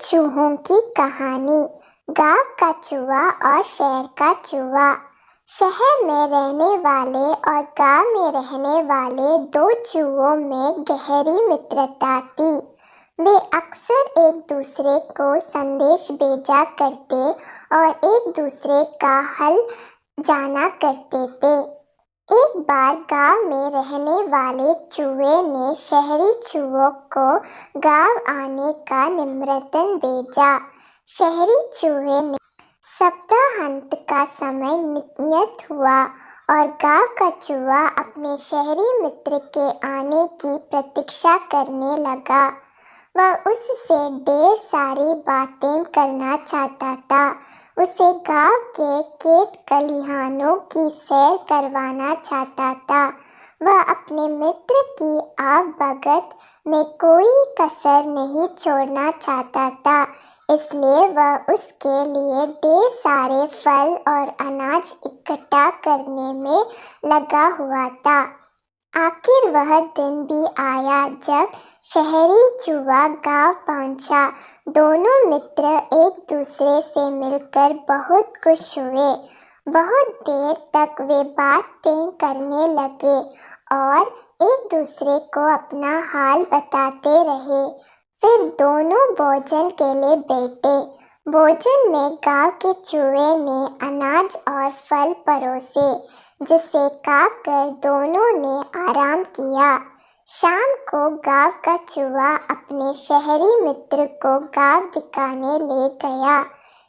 चूहों की कहानी। गाँव का चूहा और शहर का चूहा। शहर में रहने वाले और गाँव में रहने वाले दो चूहों में गहरी मित्रता थी। वे अक्सर एक दूसरे को संदेश भेजा करते और एक दूसरे का हाल जाना करते थे। एक बार गांव में रहने वाले चूहे ने शहरी चूहों को गांव आने का निमंत्रण भेजा। शहरी चूहे ने सप्ताहांत का समय नियत हुआ और गांव का चूहा अपने शहरी मित्र के आने की प्रतीक्षा करने लगा। वह उससे ढेर सारी बातें करना चाहता था। उसे गांव के खेत खलिहानों की सैर करवाना चाहता था। वह अपने मित्र की आवभगत में कोई कसर नहीं छोड़ना चाहता था, इसलिए वह उसके लिए ढेर सारे फल और अनाज इकट्ठा करने में लगा हुआ था। आखिर वह दिन भी आया जब शहरी चूहा गांव पहुंचा। दोनों मित्र एक दूसरे से मिलकर बहुत खुश हुए। बहुत देर तक वे बातें करने लगे और एक दूसरे को अपना हाल बताते रहे। फिर दोनों भोजन के लिए बैठे। भोजन में गांव के चूहे ने अनाज और फल परोसे, जिसे खाकर दोनों ने आराम किया। शाम को गांव का चूहा अपने शहरी मित्र को गांव दिखाने ले गया।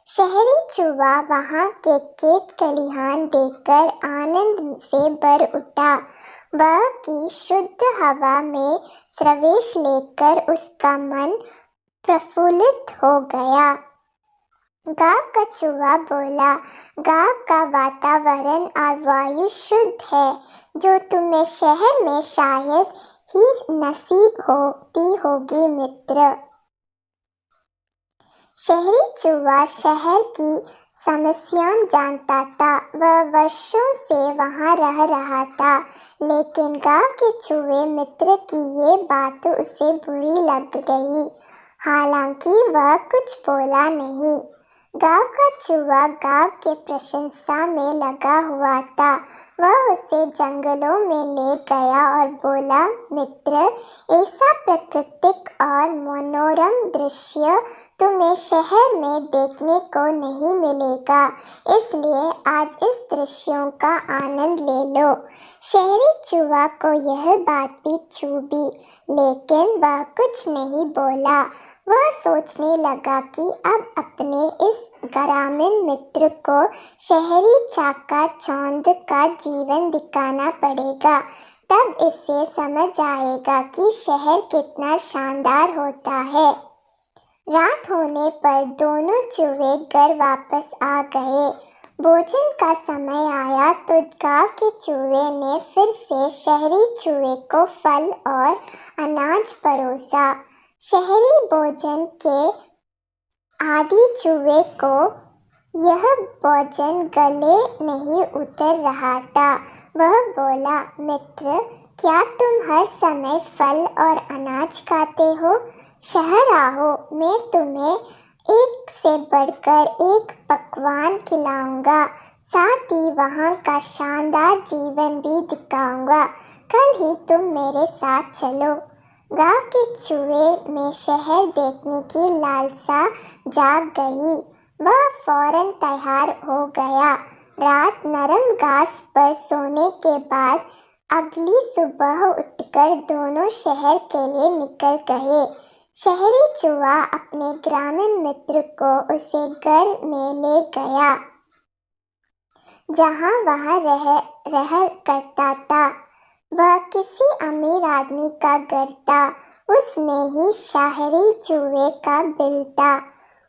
शहरी चूहा वहां के खेत खलिहान देखकर आनंद से भर उठा। वह की शुद्ध हवा में प्रवेश लेकर उसका मन प्रफुल्लित हो गया। गांव का चूहा बोला, गांव का वातावरण और वायु शुद्ध है, जो तुम्हें शहर में शायद ही नसीब होती होगी मित्र। शहरी चूहा शहर की समस्याएं जानता था। वह वर्षों से वहां रह रहा था, लेकिन गांव के चूहे मित्र की ये बात उसे बुरी लग गई। हालांकि वह कुछ बोला नहीं। गांव का चूहा गांव के प्रशंसा में लगा हुआ था। वह उसे जंगलों में ले गया और बोला, मित्र, ऐसा प्राकृतिक और मनोरम दृश्य तुम्हें शहर में देखने को नहीं मिलेगा, इसलिए आज इस दृश्यों का आनंद ले लो। शहरी चूहा को यह बात भी चुभी, लेकिन वह कुछ नहीं बोला। वह सोचने लगा कि अब अपने इस ग्रामीण मित्र को शहरी चकाचौंध का जीवन दिखाना पड़ेगा, तब इसे समझ आएगा कि शहर कितना शानदार होता है। रात होने पर दोनों चूहे घर वापस आ गए। भोजन का समय आया तो गांव के चूहे ने फिर से शहरी चूहे को फल और अनाज परोसा। शहरी भोजन के आदि चूहे को यह भोजन गले नहीं उतर रहा था। वह बोला, मित्र, क्या तुम हर समय फल और अनाज खाते हो? शहर आओ, मैं तुम्हें एक से बढ़कर एक पकवान खिलाऊंगा, साथ ही वहाँ का शानदार जीवन भी दिखाऊंगा। कल ही तुम मेरे साथ चलो। गांव के चूहे में शहर देखने की लालसा जाग गई। वह फौरन तैयार हो गया। रात नरम घास पर सोने के बाद अगली सुबह उठकर दोनों शहर के लिए निकल गए। शहरी चूहा अपने ग्रामीण मित्र को उसे घर में ले गया, जहां वह रह करता था। वह किसी अमीर आदमी का घर था। उसमें ही शहरी चूहे का बिल था।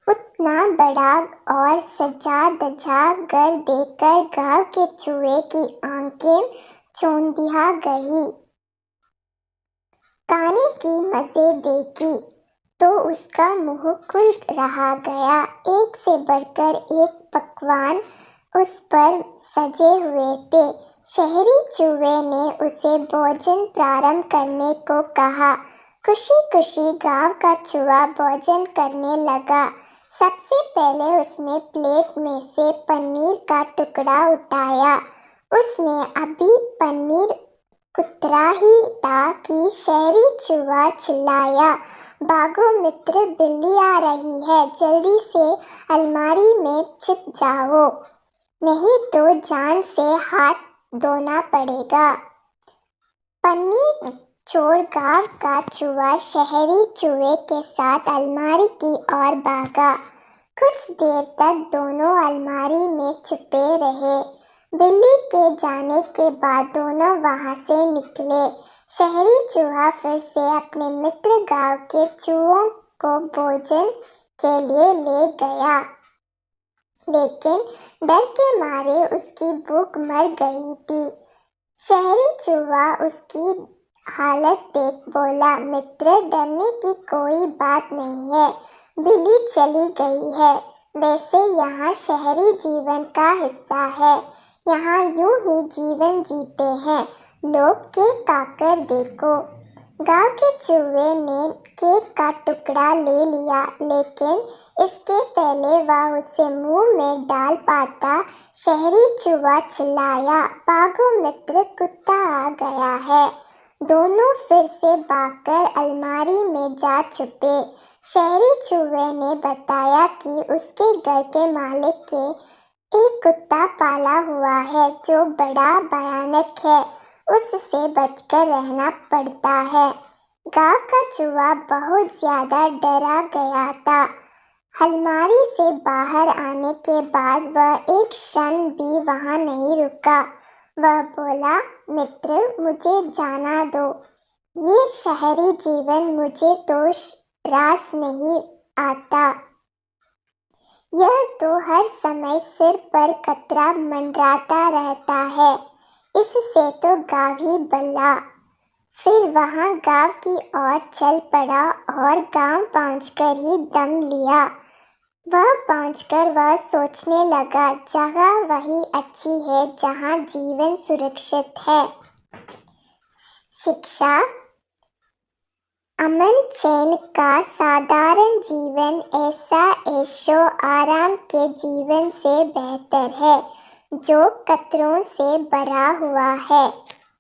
उतना बड़ा और सजा धजा घर देखकर गांव के चूहे की आंखें चौंधिया गई। खाने की मजे देखी तो उसका मुंह खुल रहा गया। एक से बढ़कर एक पकवान उस पर सजे हुए थे। शहरी चूहे ने उसे भोजन प्रारंभ करने को कहा। खुशी खुशी गांव का चूहा भोजन करने लगा। सबसे पहले उसने प्लेट में से पनीर का टुकड़ा उठाया। उसने अभी पनीर कुतरा ही था कि शहरी चूहा चिल्लाया, भागो मित्र, बिल्ली आ रही है, जल्दी से अलमारी में छिप जाओ, नहीं तो जान से हाथ धोना पड़ेगा। पनीर छोड़ गांव का चूहा शहरी चूहे के साथ अलमारी की ओर भागा। कुछ देर तक दोनों अलमारी में छुपे रहे। बिल्ली के जाने के बाद दोनों वहां से निकले। शहरी चूहा फिर से अपने मित्र गांव के चूहों को भोजन के लिए ले गया, लेकिन डर के मारे उसकी भूख मर गई थी। शहरी चूहा उसकी हालत देख बोला, मित्र, डरने की कोई बात नहीं है, बिल्ली चली गई है। वैसे यहाँ शहरी जीवन का हिस्सा है, यहाँ यूं ही जीवन जीते हैं लोग। केक काकर देखो। गांव के चूहे ने केक का टुकड़ा ले लिया, लेकिन इसके पहले वह उसे मुंह में डाल पाता, शहरी चूहा चिल्लाया, भागो मित्र, कुत्ता आ गया है। दोनों फिर से भागकर अलमारी में जा छुपे। शहरी चूहे ने बताया कि उसके घर के मालिक के एक कुत्ता पाला हुआ है जो बड़ा भयानक है, उससे बचकर रहना पड़ता है। गांव का चूहा बहुत ज्यादा डरा गया था। अलमारी से बाहर आने के बाद वह एक क्षण भी वहां नहीं रुका। वह बोला, मित्र, मुझे जाना दो, ये शहरी जीवन मुझे तो रास नहीं आता। यह तो हर समय सिर पर खतरा मंडराता रहता है, इससे तो गाँव ही भला। फिर वहां गांव की ओर चल पड़ा और गांव पहुंचकर ही दम लिया। वह पहुंचकर वह सोचने लगा, जगह वही अच्छी है जहां जीवन सुरक्षित है। शिक्षा, अमन चैन का साधारण जीवन ऐसा ऐशो आराम के जीवन से बेहतर है जो खतरों से भरा हुआ है।